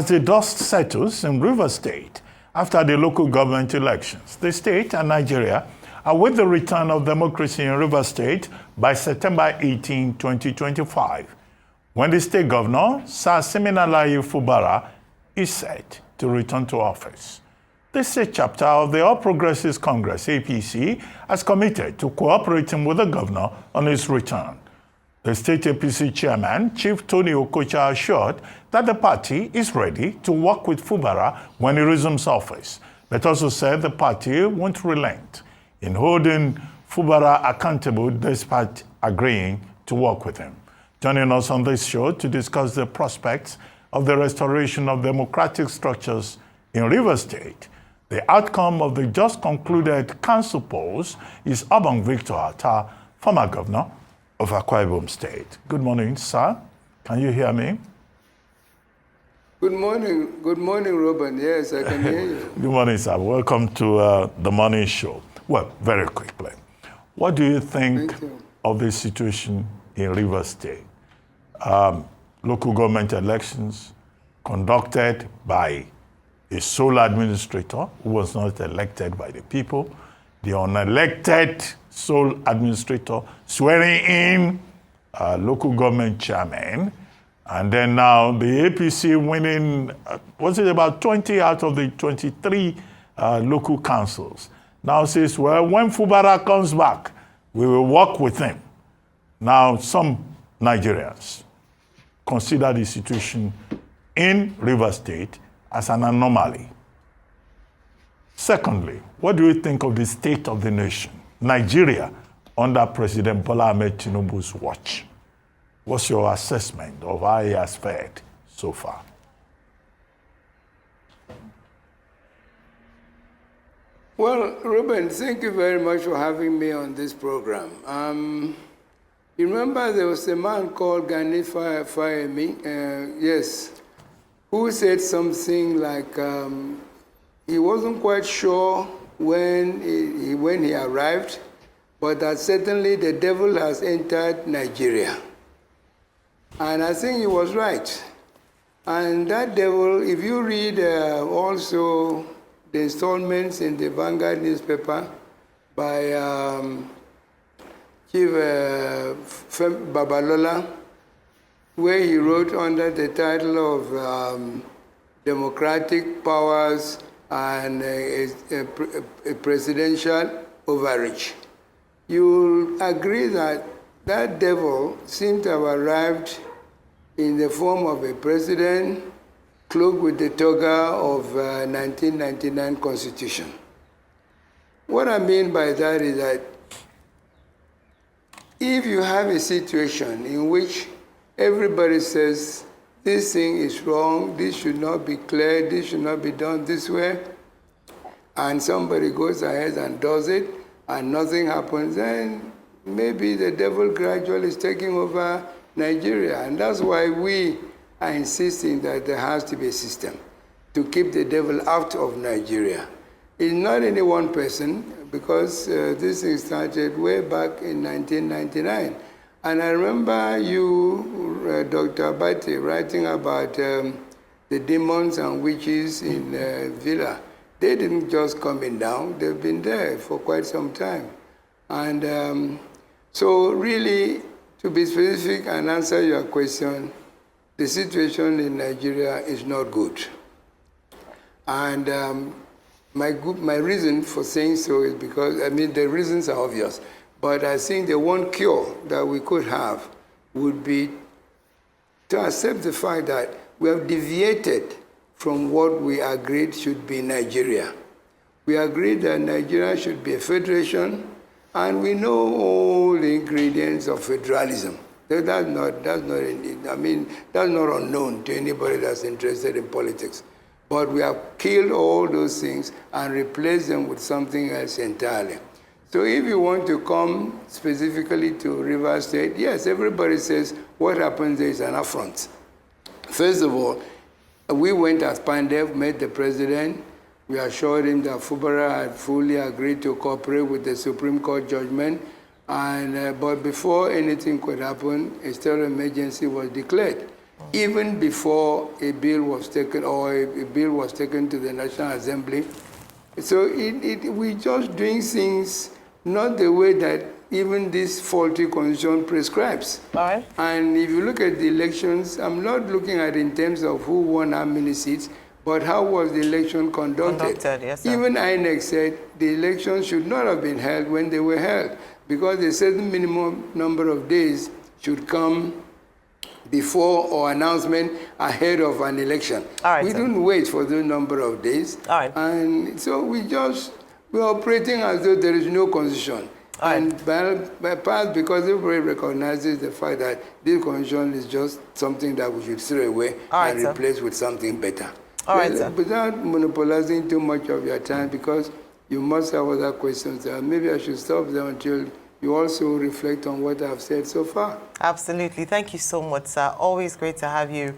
As the dust settles in Rivers State after the local government elections, the state and Nigeria await the return of democracy in Rivers State by September 18, 2025, when the state governor, Sir Siminalayi Fubara, is set to return to office. The state chapter of the All Progressives Congress, APC, has committed to cooperating with the governor on his return. The state APC chairman, Chief Tony Okocha, assured that the party is ready to work with Fubara when he resumes office, but also said the party won't relent in holding Fubara accountable despite agreeing to work with him. Joining us on this show to discuss the prospects of the restoration of democratic structures in Rivers State, the outcome of the just concluded council polls, is Obong Victor Attah, former governor of Akwa Ibom State. Good morning, sir. Can you hear me? Good morning, Robin. Yes, I can hear you. Good morning, sir. Welcome to the morning show. Well, very quickly, what do you think of the situation in Rivers State? Local government elections conducted by a sole administrator who was not elected by the people, the unelected sole administrator swearing in local government chairman, and then now the APC winning, was it about 20 out of the 23 local councils? Now says, well, when Fubara comes back, we will work with him. Now, some Nigerians consider the situation in Rivers State as an anomaly. Secondly, what do you think of the state of the nation, Nigeria, under President Bola Ahmed Tinubu's watch? What's your assessment of how he has fared so far? Well, Ruben, thank you very much for having me on this program. You remember there was a man called Gani Fayemi, yes, who said something like he wasn't quite sure when he arrived, but that certainly the devil has entered Nigeria. And I think he was right. And that devil, if you read also the installments in the Vanguard newspaper by Chief Babalola, where he wrote under the title of Democratic Powers and a Presidential Overreach, you'll agree that that devil seemed to have arrived in the form of a president cloaked with the toga of 1999 Constitution. What I mean by that is that if you have a situation in which everybody says this thing is wrong, this should not be clear, this should not be done this way, and somebody goes ahead and does it, and nothing happens, then maybe the devil gradually is taking over Nigeria. And that's why we are insisting that there has to be a system to keep the devil out of Nigeria. It's not any one person, because this thing started way back in 1999. And I remember you, Dr. Abate, writing about the demons and witches in Villa. They didn't just come down, they've been there for quite some time. And so really, to be specific and answer your question, the situation in Nigeria is not good. And my reason for saying so is because, I mean, the reasons are obvious, but I think the one cure that we could have would be to accept the fact that we have deviated from what we agreed should be Nigeria. We agreed that Nigeria should be a federation, and we know all the ingredients of federalism. That's not unknown to anybody that's interested in politics. But we have killed all those things and replaced them with something else entirely. So if you want to come specifically to Rivers State, yes, everybody says what happens there is an affront. First of all, we went as Pandev, met the president. We assured him that Fubara had fully agreed to cooperate with the Supreme Court judgment. And but before anything could happen, a state of emergency was declared. even before a bill was taken or a bill was taken to the National Assembly. So we're just doing things not the way that even this faulty constitution prescribes. All right. And if you look at the elections, I'm not looking at it in terms of who won how many seats, but how was the election conducted? Yes, sir. Even INEC said the election should not have been held when they were held, because a certain minimum number of days should come before or announcement ahead of an election. All right, we sir. didn't wait for the number of days. All right. And so we're operating as though there is no constitution. All right. And by part, because everybody recognizes the fact that this constitution is just something that we should throw away All and right, sir. replace with something better. All right, sir. Without monopolizing too much of your time, because you must have other questions. Maybe I should stop there until you also reflect on what I've said so far. Absolutely. Thank you so much, sir. Always great to have you